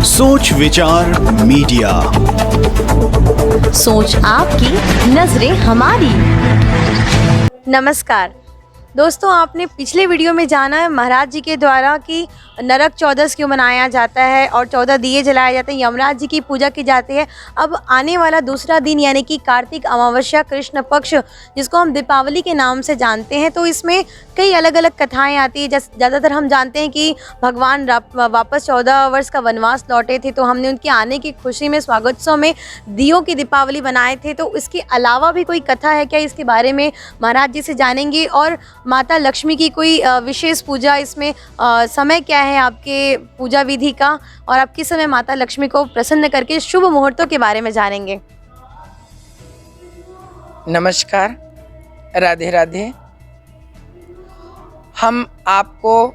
सोच विचार मीडिया, सोच आपकी, नजरें हमारी। नमस्कार दोस्तों, आपने पिछले वीडियो में जाना है महाराज जी के द्वारा कि नरक चौदस क्यों मनाया जाता है और 14 दिए जलाए जाते हैं, यमराज जी की पूजा की जाती है। अब आने वाला दूसरा दिन यानी कि कार्तिक अमावस्या कृष्ण पक्ष, जिसको हम दीपावली के नाम से जानते हैं, तो इसमें कई अलग अलग कथाएं आती है। ज़्यादातर हम जानते हैं कि भगवान वापस 14 वर्ष का वनवास लौटे थे, तो हमने उनके आने की खुशी में स्वागतोत्सव में दियों की दीपावली बनाए थे। तो इसके अलावा भी कोई कथा है क्या, इसके बारे में महाराज जी से जानेंगे। और माता लक्ष्मी की कोई विशेष पूजा, इसमें समय क्या है आपके पूजा विधि का, और आप किस समय माता लक्ष्मी को प्रसन्न करके शुभ मुहूर्तों के बारे में जानेंगे। नमस्कार, राधे राधे। हम आपको,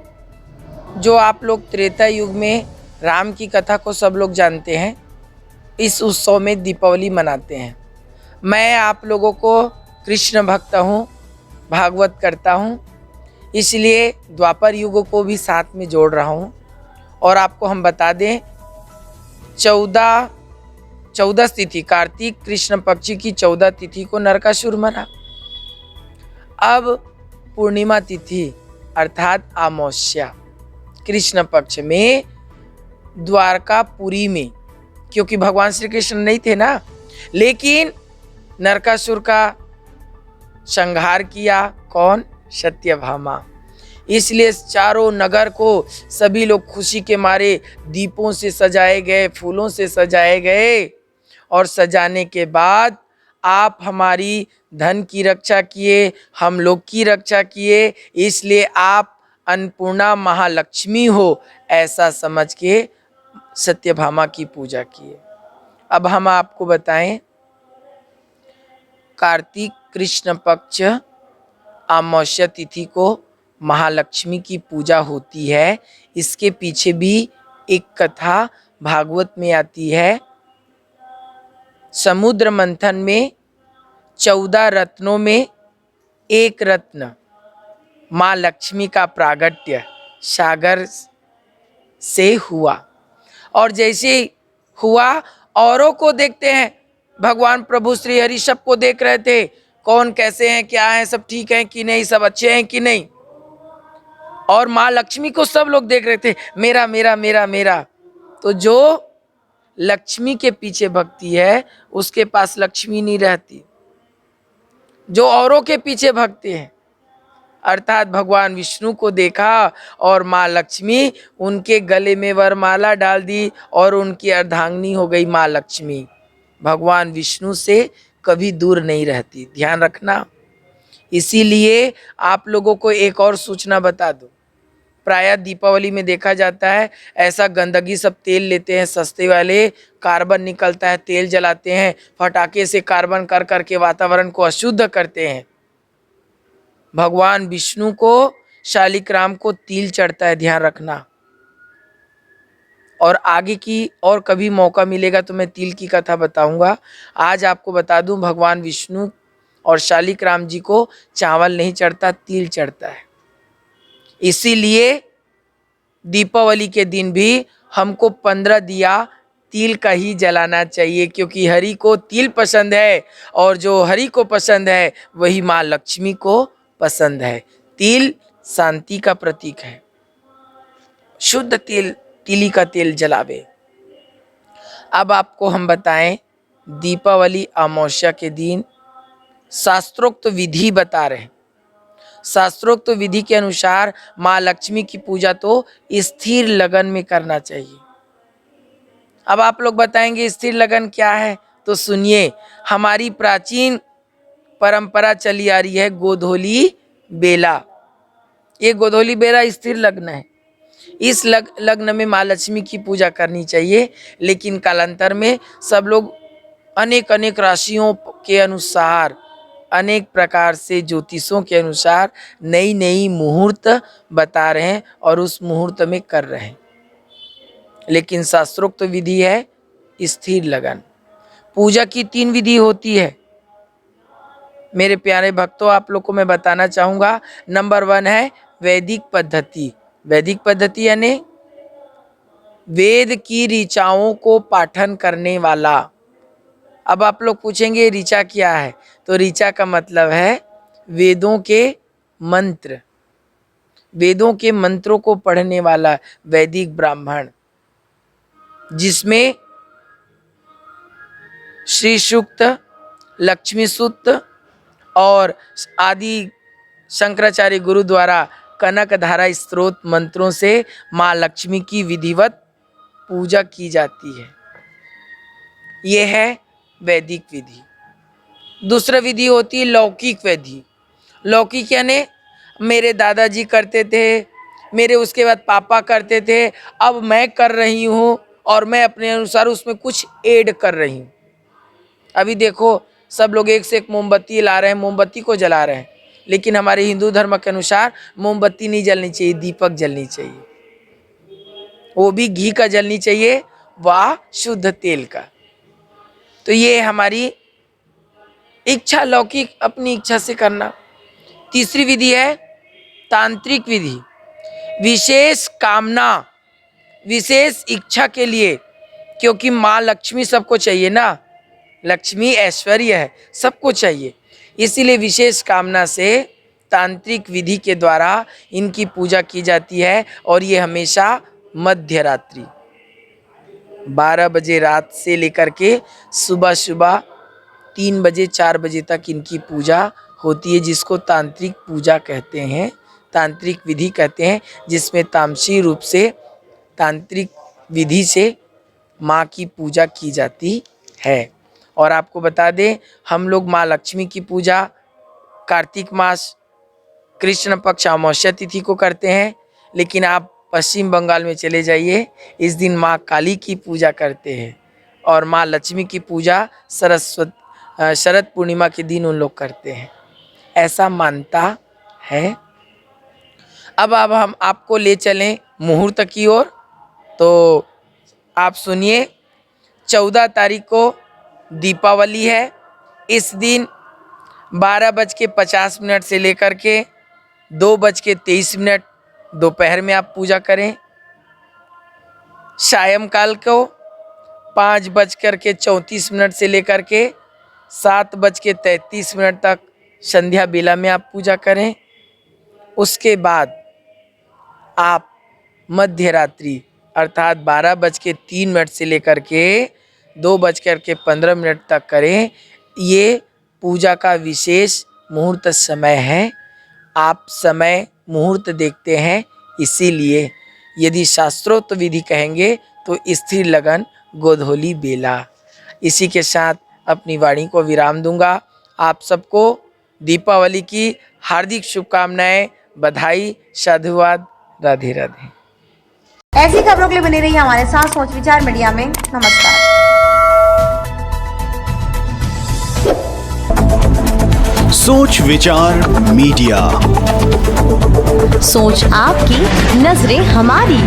जो आप लोग त्रेता युग में राम की कथा को सब लोग जानते हैं, इस उत्सव में दीपावली मनाते हैं। मैं आप लोगों को कृष्ण भक्त हूँ, भागवत करता हूँ, इसलिए द्वापर युग को भी साथ में जोड़ रहा हूँ। और आपको हम बता दें, 14 तिथि कार्तिक कृष्ण पक्षी की 14 तिथि को नरकासुर मरा। अब पूर्णिमा तिथि अर्थात अमावस्या कृष्ण पक्ष में द्वारकापुरी में, क्योंकि भगवान श्री कृष्ण नहीं थे ना, लेकिन नरकासुर का संहार किया कौन? सत्यभामा। इसलिए चारों नगर को सभी लोग खुशी के मारे दीपों से सजाए गए, फूलों से सजाए गए। और सजाने के बाद आप हमारी धन की रक्षा किए, हम लोग की रक्षा किए, इसलिए आप अन्नपूर्णा महालक्ष्मी हो, ऐसा समझ के सत्यभामा की पूजा किए। अब हम आपको बताएं, कार्तिक कृष्ण पक्ष अमावस्या तिथि को महालक्ष्मी की पूजा होती है। इसके पीछे भी एक कथा भागवत में आती है। समुद्र मंथन में 14 रत्नों में एक रत्न माँ लक्ष्मी का प्रागट्य सागर से हुआ। और जैसे हुआ, औरों को देखते हैं, भगवान प्रभु श्री हरि सबको देख रहे थे, कौन कैसे हैं, क्या हैं, सब ठीक हैं कि नहीं, सब अच्छे हैं कि नहीं। और माँ लक्ष्मी को सब लोग देख रहे थे, मेरा मेरा मेरा मेरा। तो जो लक्ष्मी के पीछे भक्ति है, उसके पास लक्ष्मी नहीं रहती। जो औरों के पीछे भक्ति है, अर्थात भगवान विष्णु को देखा और माँ लक्ष्मी, उनके गले में वरमाला डाल दी और उनकी अर्धांगिनी हो गई माँ लक्ष्मी। भगवान विष्णु से कभी दूर नहीं रहती, ध्यान रखना। इसीलिए आप लोगों को एक और सूचना बता दूं, प्रायः दीपावली में देखा जाता है ऐसा गंदगी, सब तेल लेते हैं सस्ते वाले, कार्बन निकलता है, तेल जलाते हैं, फटाके से कार्बन कर करके वातावरण को अशुद्ध करते हैं। भगवान विष्णु को, शालिग्राम को तिल चढ़ता है, ध्यान रखना। और आगे की और कभी मौका मिलेगा तो मैं तिल की कथा बताऊंगा। आज आपको बता दूं, भगवान विष्णु और शालिग्राम जी को चावल नहीं चढ़ता, तिल चढ़ता है। इसीलिए दीपावली के दिन भी हमको 15 दिया तिल का ही जलाना चाहिए, क्योंकि हरि को तिल पसंद है, और जो हरि को पसंद है वही माँ लक्ष्मी को पसंद है। तिल शांति का प्रतीक है। शुद्ध तिली का तेल जलावे। अब आपको हम बताएं, दीपावली अमावस्या के दिन शास्त्रोक्त विधि बता रहे हैं। शास्त्रोक्त विधि के अनुसार माँ लक्ष्मी की पूजा तो स्थिर लगन में करना चाहिए। अब आप लोग बताएंगे स्थिर लगन क्या है, तो सुनिए, हमारी प्राचीन परंपरा चली आ रही है गोधूली बेला। ये गोधूली बेला स्थिर लग्न है। इस लग्न में माँ लक्ष्मी की पूजा करनी चाहिए। लेकिन कालांतर में सब लोग अनेक अनेक राशियों के अनुसार, अनेक प्रकार से ज्योतिषों के अनुसार नई नई मुहूर्त बता रहे हैं और उस मुहूर्त में कर रहे हैं। लेकिन शास्त्रोक्त विधि है स्थिर लगन। पूजा की 3 विधि होती है। मेरे प्यारे भक्तों, आप लोग को मैं बताना चाहूँगा, नंबर 1 है वैदिक पद्धति। वैदिक पद्धति यानी वेद की ऋचाओं को पाठन करने वाला। अब आप लोग पूछेंगे ऋचा क्या है, तो ऋचा का मतलब है वेदों के मंत्र, वेदों के मंत्रों को पढ़ने वाला वैदिक ब्राह्मण, जिसमें श्री सूक्त, लक्ष्मी सूक्त और आदि शंकराचार्य गुरु द्वारा कनकधारा स्त्रोत मंत्रों से माँ लक्ष्मी की विधिवत पूजा की जाती है। यह है वैदिक विधि। दूसरा विधि होती है लौकिक विधि। लौकिक यानी मेरे दादाजी करते थे, मेरे उसके बाद पापा करते थे, अब मैं कर रही हूँ और मैं अपने अनुसार उसमें कुछ ऐड कर रही हूँ। अभी देखो सब लोग एक से एक मोमबत्ती ला रहे हैं, मोमबत्ती को जला रहे हैं, लेकिन हमारे हिंदू धर्म के अनुसार मोमबत्ती नहीं जलनी चाहिए, दीपक जलनी चाहिए, वो भी घी का जलनी चाहिए, वह शुद्ध तेल का। तो ये हमारी इच्छा, लौकिक अपनी इच्छा से करना। तीसरी विधि है तांत्रिक विधि। विशेष कामना, विशेष इच्छा के लिए, क्योंकि माँ लक्ष्मी सबको चाहिए ना, लक्ष्मी ऐश्वर्य है, सबको चाहिए, इसीलिए विशेष कामना से तांत्रिक विधि के द्वारा इनकी पूजा की जाती है। और ये हमेशा मध्य रात्रि 12 बजे रात से लेकर के सुबह 3 बजे 4 बजे तक इनकी पूजा होती है, जिसको तांत्रिक पूजा कहते हैं, तांत्रिक विधि कहते हैं, जिसमें तामसी रूप से तांत्रिक विधि से माँ की पूजा की जाती है। और आपको बता दें, हम लोग माँ लक्ष्मी की पूजा कार्तिक मास कृष्ण पक्ष अमावस्या तिथि को करते हैं, लेकिन आप पश्चिम बंगाल में चले जाइए, इस दिन माँ काली की पूजा करते हैं और माँ लक्ष्मी की पूजा शरद पूर्णिमा के दिन उन लोग करते हैं, ऐसा मानता है। अब हम आपको ले चलें मुहूर्त की ओर, तो आप सुनिए। 14 तारीख को दीपावली है। इस दिन 12:50 से लेकर के 2:23 दोपहर में आप पूजा करें। सायंकाल को 5:34 से लेकर के 7:33 तक संध्या बेला में आप पूजा करें। उसके बाद आप मध्य रात्रि अर्थात 12:03 से लेकर के 2:15 तक करें। ये पूजा का विशेष मुहूर्त समय है। आप समय मुहूर्त देखते हैं, इसीलिए यदि शास्त्रोक्त विधि कहेंगे तो स्थिर लगन गोधूली बेला। इसी के साथ अपनी वाणी को विराम दूंगा। आप सबको दीपावली की हार्दिक शुभकामनाएं, बधाई, साधुवाद, राधे राधे। ऐसी खबरों के लिए बने रहिए हमारे साथ सोच विचार मीडिया में। नमस्कार। सोच विचार मीडिया, सोच आपकी, नजरें हमारी।